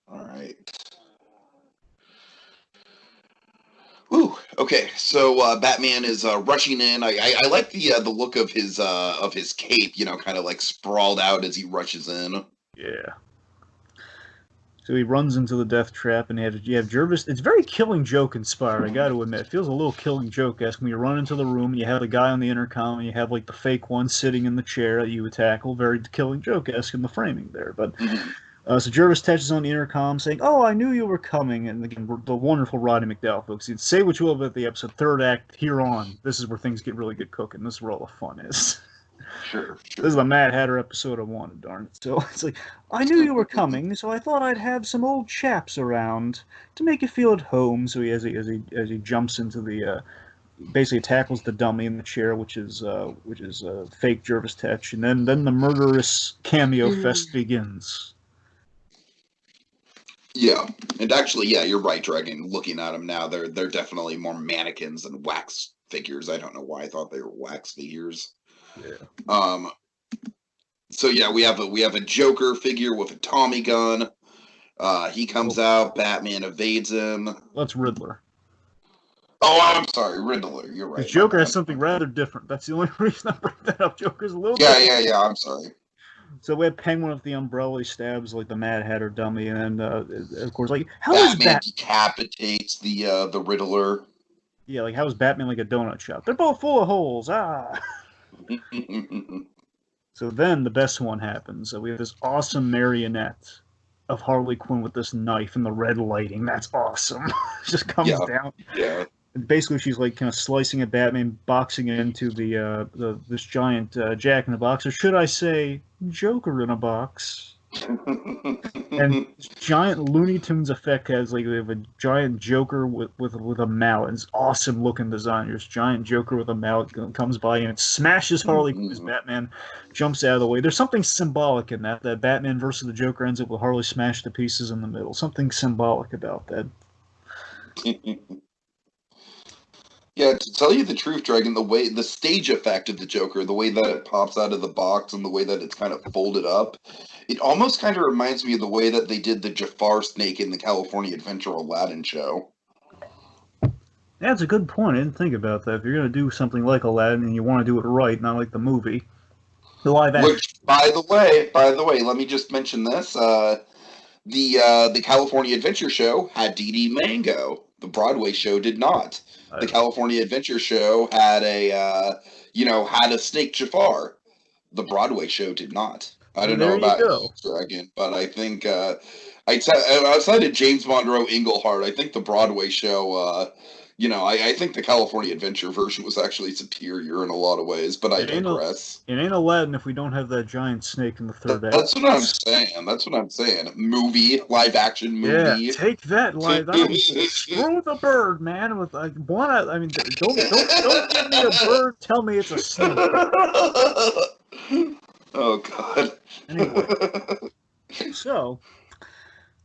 All right. Whew. Okay, so Batman is rushing in. I like the look of his cape. Kind of like sprawled out as he rushes in. Yeah. So he runs into the death trap, and you have Jervis. It's very Killing Joke inspired. I got to admit, it feels a little Killing Joke-esque when you run into the room. And you have the guy on the intercom, and you have like the fake one sitting in the chair that you would tackle. Very Killing Joke-esque in the framing there. But so Jervis touches on the intercom, saying, "Oh, I knew you were coming." And again, the wonderful Roddy McDowell, folks. You'd say what you will about the episode, third act here on. This is where things get really good cooking. This is where all the fun is. Sure. This is the Mad Hatter episode I wanted, darn it. So it's like, I knew you were coming, so I thought I'd have some old chaps around to make you feel at home. So as he jumps into the basically tackles the dummy in the chair, which is fake Jervis Tetch, and then the murderous cameo fest begins. Yeah, and actually, yeah, you're right, Dragon. Looking at them now, they're definitely more mannequins than wax figures. I don't know why I thought they were wax figures. Yeah. So yeah, we have a Joker figure with a Tommy gun. He comes out. Batman evades him. That's Riddler. Oh, I'm sorry, Riddler. You're right. The Joker has something rather different. That's the only reason I bring that up. Joker's a little. Yeah. I'm sorry. So we have Penguin with the umbrella. He stabs like the Mad Hatter dummy, and of course, like how Batman decapitates the Riddler. Yeah, like how is Batman like a donut shop? They're both full of holes. Ah. So then the best one happens. So we have this awesome marionette of Harley Quinn with this knife and the red lighting. That's awesome. Just comes down. Yeah. And basically, she's like kind of slicing at Batman, boxing it into this giant Jack in the Box, or should I say, Joker in a box. And giant Looney Tunes effect has like we have a giant Joker with a mallet. It's awesome looking design. This giant Joker with a mallet comes by and it smashes Harley Quinn as Batman jumps out of the way. There's something symbolic in that Batman versus the Joker ends up with Harley smashed to pieces in the middle. Something symbolic about that. Yeah, to tell you the truth, Dragon, the stage effect of the Joker, the way that it pops out of the box and the way that it's kind of folded up, it almost kind of reminds me of the way that they did the Jafar snake in the California Adventure Aladdin show. That's a good point. I didn't think about that. If you're going to do something like Aladdin and you want to do it right, not like the movie, the live action. Which, by the way, let me just mention this. The California Adventure show had Dee Dee Mango. The Broadway show did not. The California Adventure show had a snake Jafar. The Broadway show did not. I don't know about you, Dragon, but I think outside of James Monroe Englehart, I think the Broadway show I think the California Adventure version was actually superior in a lot of ways, but I It ain't a, digress. it ain't Aladdin if we don't have that giant snake in the third act. That's what I'm saying. That's what I'm saying. Movie, live action Yeah, movie. take that, like I don't screw the bird, man. With like one, I mean, don't give me a bird. Tell me it's a snake. Oh God. Anyway, so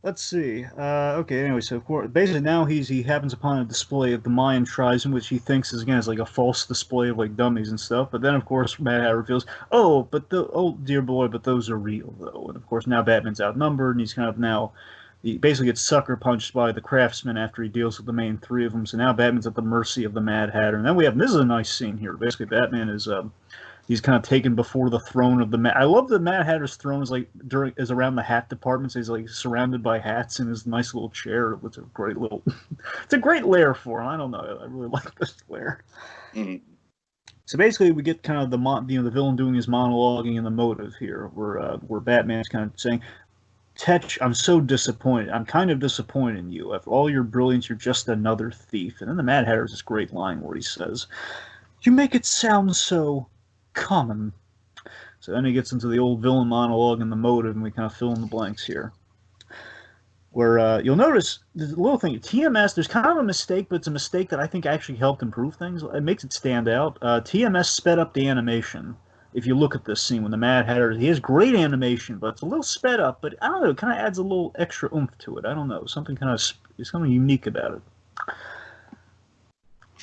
let's see. Okay, anyway, so of course, basically now he happens upon a display of the Mayan tribes, in which he thinks is again is like a false display of like dummies and stuff. But then of course Mad Hatter reveals, oh dear boy, but those are real though. And of course now Batman's outnumbered, and he's kind of now he basically gets sucker punched by the craftsman after he deals with the main three of them. So now Batman's at the mercy of the Mad Hatter. And then this is a nice scene here. Basically, Batman is he's kind of taken before the throne of the Mad. I love that Mad Hatter's throne is is around the hat department. So he's like surrounded by hats in his nice little chair. It's a great little, it's a great lair for him. I don't know. I really like this lair. Mm. So basically, we get kind of the villain doing his monologuing and the motive here, where Batman's kind of saying, Tetch, I'm so disappointed. I'm kind of disappointed in you. After all your brilliance, you're just another thief. And then the Mad Hatter has this great line where he says, you make it sound so common. So then he gets into the old villain monologue and the motive, and we kind of fill in the blanks here. Where you'll notice there's a little thing. TMS, there's kind of a mistake, but it's a mistake that I think actually helped improve things. It makes it stand out. TMS sped up the animation. If you look at this scene when the Mad Hatter, he has great animation, but it's a little sped up. But I don't know, it kind of adds a little extra oomph to it. I don't know, something kind of there's something unique about it.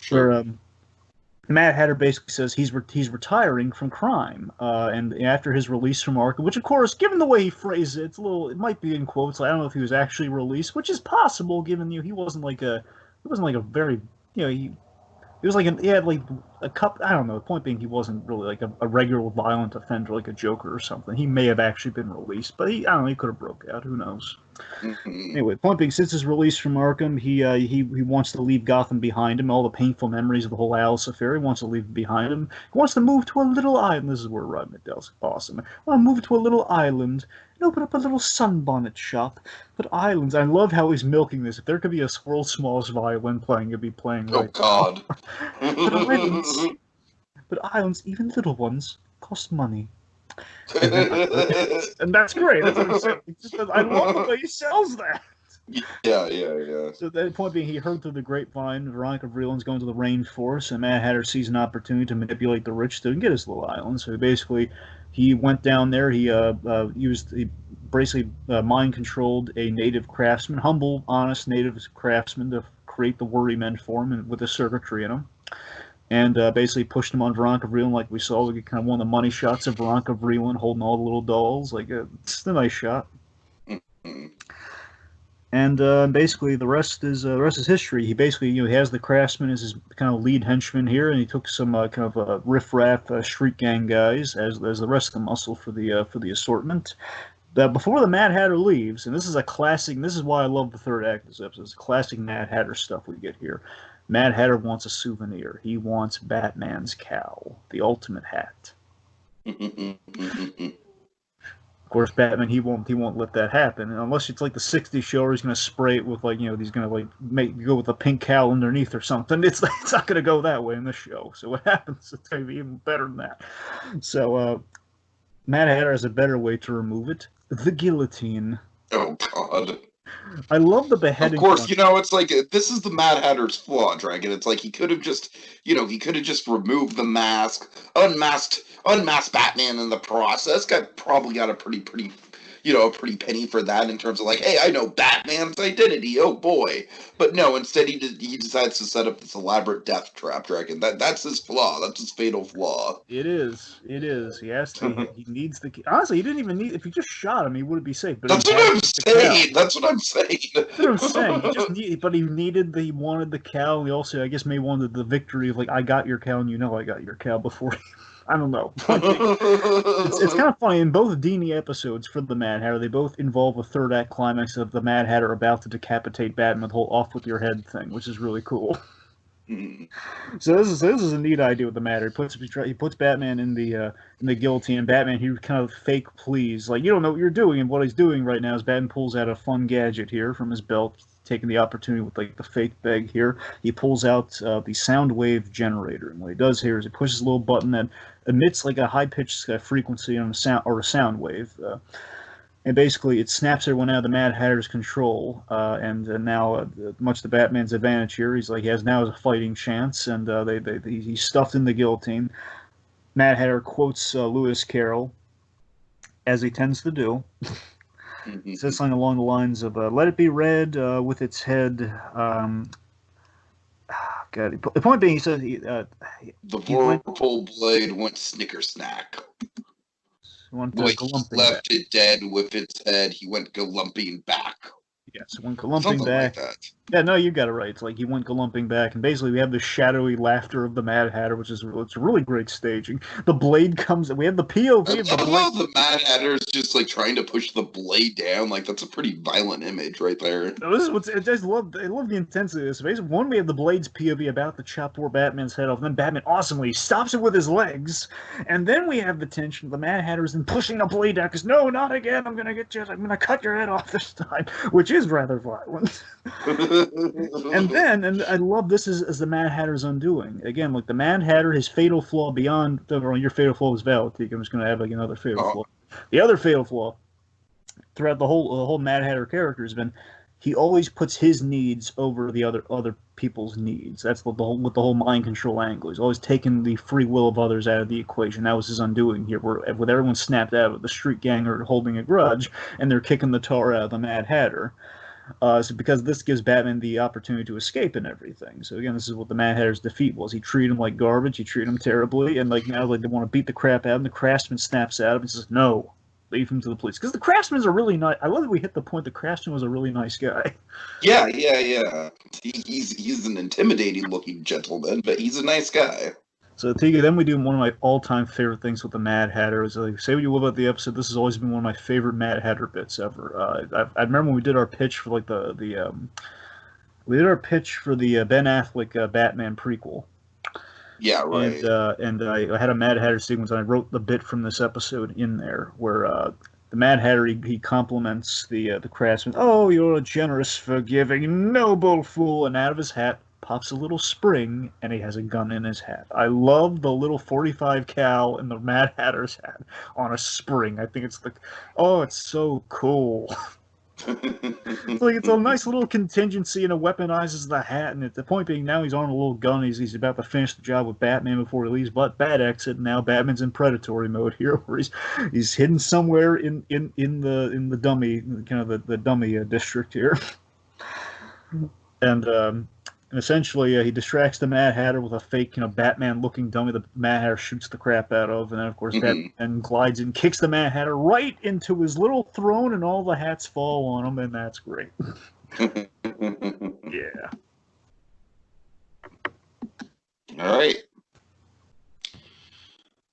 Sure. Where the Mad Hatter basically says he's retiring from crime, and after his release from Arkham, which of course, given the way he phrased it, it might be in quotes. I don't know if he was actually released, which is possible given he wasn't like a very he was like he had like a cup. I don't know. The point being, he wasn't really like a regular violent offender like a Joker or something. He may have actually been released, but I don't know. He could have broke out. Who knows? Mm-hmm. Anyway, point being, since his release from Arkham, he wants to leave Gotham behind him. All the painful memories of the whole Alice affair, he wants to leave behind him. He wants to move to a little island. This is where Rodman does awesome. I want to move to a little island and open up a little sunbonnet shop. But islands, I love how he's milking this. If there could be a world's smallest violin playing, it'd be playing right. Oh God. but islands, even little ones, cost money. And that's great. That's what he said. I love the way he sells that. Yeah. So the point being, he heard through the grapevine Veronica Vreeland's going to the rainforest, and Mad Hatter sees an opportunity to manipulate the rich to get his little island. So basically, he went down there. He basically mind controlled a native craftsman, humble, honest native craftsman, to create the Worrymen for him, and with a circuitry in him. And basically pushed him on Veronica Vreeland, like we saw. We get kind of one of the money shots of Veronica Vreeland holding all the little dolls. It's a nice shot. Mm-hmm. And basically, the rest is history. He basically, he has the craftsman as his kind of lead henchman here, and he took some kind of riff-raff street gang guys as the rest of the muscle for the assortment. Before the Mad Hatter leaves, and this is a classic. This is why I love the third act of this episode. It's classic Mad Hatter stuff we get here. Mad Hatter wants a souvenir. He wants Batman's cowl, the ultimate hat. Of course, Batman he won't let that happen, and unless it's like the '60s show where he's going to spray it with he's going to go with a pink cowl underneath or something. It's not going to go that way in this show. So what happens? It's going to be even better than that. So Mad Hatter has a better way to remove it: the guillotine. Oh God. I love the beheading. Of course, it's like this is the Mad Hatter's flaw, Dragon. It's like he could have just removed the mask, unmasked Batman in the process. Probably got a pretty penny for that in terms of like, hey, I know Batman's identity. Oh boy, but no. Instead, he decides to set up this elaborate death trap, Dragon. That's his flaw. That's his fatal flaw. It is. He has to. He needs the. Honestly, he didn't even need. If he just shot him, he would be safe. But That's what I'm saying. That's what I'm saying. He wanted the cow. And he also, I guess, may wanted the victory of like, I got your cow, and I got your cow before. I don't know. It's kind of funny. In both Dini episodes for the Mad Hatter, they both involve a third act climax of the Mad Hatter about to decapitate Batman with the whole off with your head thing, which is really cool. Mhm. So this is a neat idea with the matter. He puts Batman in the guillotine. And Batman, he kind of fake please, like, you don't know what you're doing, and what he's doing right now is Batman pulls out a fun gadget here from his belt, taking the opportunity with like the fake bag here. He pulls out the sound wave generator, and what he does here is he pushes a little button that emits like a high pitched frequency on a sound wave. And basically it snaps everyone out of the Mad Hatter's control. And now, much to Batman's advantage here, he has now a fighting chance, and he's stuffed in the guillotine. Mad Hatter quotes Lewis Carroll, as he tends to do. Says something along the lines of, "Let it be read with its head." God, the point being, he says The he went vorpal blade went snicker snack. went The way he galumping back. left it dead with its head, he went galumping back. Yes, went galumping Something like back. that. Yeah, no, you got it right. It's like he went galumping back, and basically we have the shadowy laughter of the Mad Hatter, which is it's really great staging. The blade comes. We have the POV of the I blade. love the Mad Hatter is just like trying to push the blade down. Like that's a pretty violent image right there. This is what's I love the intensity of this. Basically, one, we have the Blade's POV about to chop poor Batman's head off, and then Batman awesomely stops it with his legs, and then we have the tension of the Mad Hatter is then pushing the blade down because no, not again. I'm gonna get you. I'm gonna cut your head off this time, which is rather violent. And I love this as the Mad Hatter's undoing. Again, like the Mad Hatter, his fatal flaw beyond your fatal flaw was valid. I'm just gonna have like another fatal flaw. The other fatal flaw throughout the whole Mad Hatter character has been he always puts his needs over the other people's needs. That's with the whole mind control angle. He's always taken the free will of others out of the equation. That was his undoing here, where with everyone snapped out of the street gang are holding a grudge, and they're kicking the tar out of the Mad Hatter. So because this gives Batman the opportunity to escape and everything. So again, this is what the Mad Hatter's defeat was. He treated him like garbage. He treated him terribly, and like now like they want to beat the crap out of him. The Craftsman snaps at him and says, "No, leave him to the police." Because the Craftsman's a really nice. I love that we hit the point. The Craftsman was a really nice guy. Yeah. He's an intimidating looking gentleman, but he's a nice guy. So Tiga, then we do one of my all-time favorite things with the Mad Hatter. Is like, say what you will about the episode. This has always been one of my favorite Mad Hatter bits ever. I remember when we did our pitch for like we did our pitch for the Ben Affleck Batman prequel. Yeah, right. And I had a Mad Hatter sequence, and I wrote the bit from this episode in there where the Mad Hatter he compliments the Craftsman. "Oh, you're a generous, forgiving, noble fool!" And out of his hat pops a little spring, and he has a gun in his hat. I love the little 45 cal in the Mad Hatter's hat on a spring. I think it's so cool. It's a nice little contingency, and it weaponizes the hat. And at the point being, now he's on a little gun. He's about to finish the job with Batman before he leaves. But bad exit. And now Batman's in predatory mode here, where he's hidden somewhere in the dummy kind of the dummy district here, and essentially he distracts the Mad Hatter with a fake Batman-looking dummy. The Mad Hatter shoots the crap out of, and then of course Batman glides and kicks the Mad Hatter right into his little throne, and all the hats fall on him, and that's great. Yeah. All right.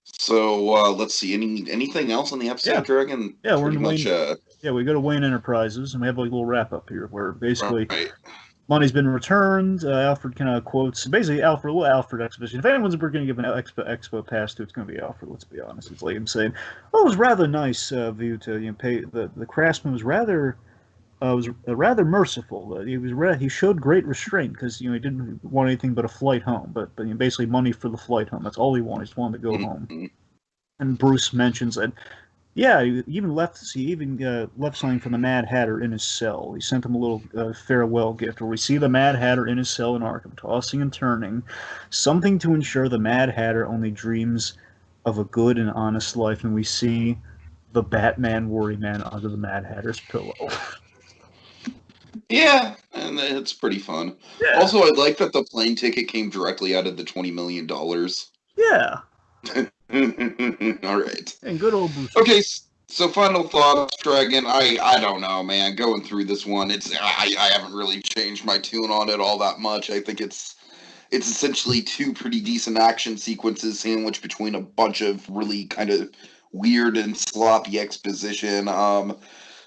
So let's see. Anything else on the episode, Dragon? Yeah, we're in much. Yeah, we go to Wayne Enterprises, and we have like a little wrap up here, where basically money's been returned. Alfred kind of quotes basically Alfred exposition. If anyone's ever going to give an expo pass to, it's going to be Alfred. Let's be honest. It's like him saying, "Oh, it was rather nice of you to pay." The Craftsman was rather merciful. He showed great restraint because he didn't want anything but a flight home, but basically money for the flight home. That's all he wanted. He just wanted to go home. And Bruce mentions that. Yeah, he even left something for the Mad Hatter in his cell. He sent him a little farewell gift where we see the Mad Hatter in his cell in Arkham, tossing and turning, something to ensure the Mad Hatter only dreams of a good and honest life, and we see the Batman Worryman under the Mad Hatter's pillow. Yeah, and it's pretty fun. Yeah. Also, I like that the plane ticket came directly out of the $20 million. Yeah. All right. And good old Bruce. Okay, so final thoughts, Dragon. I don't know, man. Going through this one, I haven't really changed my tune on it all that much. I think it's essentially two pretty decent action sequences sandwiched between a bunch of really kind of weird and sloppy exposition.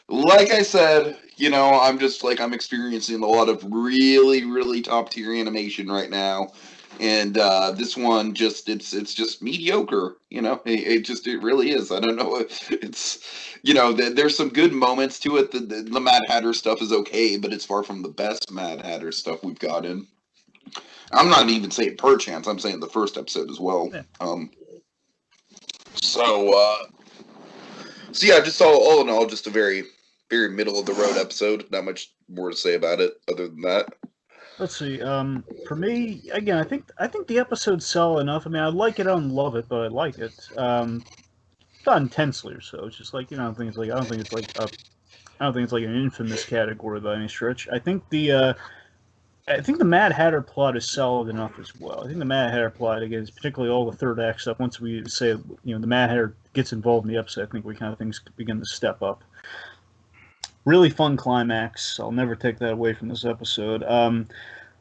like I said, I'm just like I'm experiencing a lot of really, really top tier animation right now, and this one it's just mediocre. It really is. I don't know. It's there's some good moments to it. The Mad Hatter stuff is okay, but it's far from the best Mad Hatter stuff we've gotten. I'm not even saying per chance. I'm saying the first episode as well. Yeah. So yeah, just all in all, just a very, very middle of the road episode. Not much more to say about it other than that. Let's see. For me, again, I think the episode's solid enough. I mean, I like it, I don't love it, but I like it. Not intensely or so. It's just like I don't think it's like I don't think it's like an infamous category by any stretch. I think the Mad Hatter plot is solid enough as well. I think the Mad Hatter plot, again, is particularly all the third act stuff. Once we say, the Mad Hatter gets involved in the episode, I think things begin to step up. Really fun climax. I'll never take that away from this episode.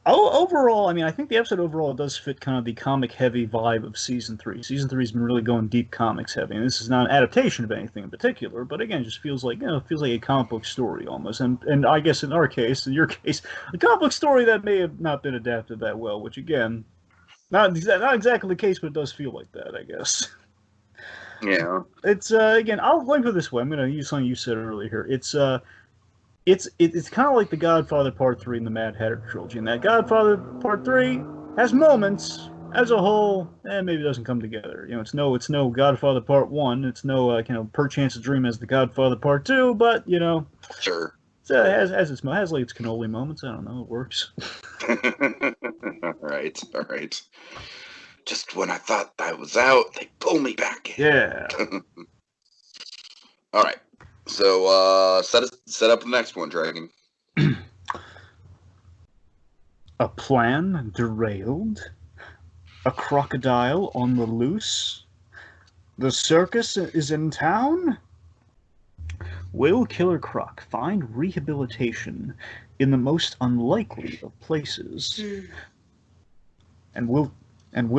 Overall, I mean, I think the episode overall does fit kind of the comic heavy vibe of season 3. Season 3 has been really going deep comics heavy, and this is not an adaptation of anything in particular, but again, just feels like a comic book story almost. And I guess in your case, a comic book story that may have not been adapted that well, which again, not exactly the case, but it does feel like that, I guess. Yeah. It's again, let me put it this way. I'm going to use something you said earlier here. It's kind of like the Godfather Part 3 in the Mad Hatter trilogy, and that Godfather Part 3 has moments. As a whole, maybe it doesn't come together. It's no Godfather Part 1. It's no Perchance a Dream as the Godfather Part 2. But Sure. it has like its cannoli moments. I don't know, it works. All right. Just when I thought I was out, they pull me back in. Yeah. All right. So set up the next one, Dragon. A plan derailed. A crocodile on the loose. The circus is in town. Will Killer Croc find rehabilitation in the most unlikely of places? And will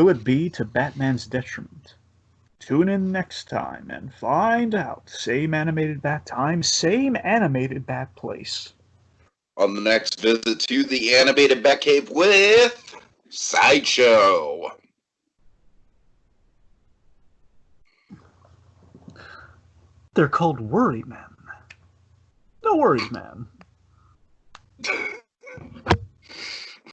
it be to Batman's detriment? Tune in next time and find out. Same animated bat time, same animated bat place. On the next visit to the animated Batcave with Sideshow. They're called Worrymen. No worries, man.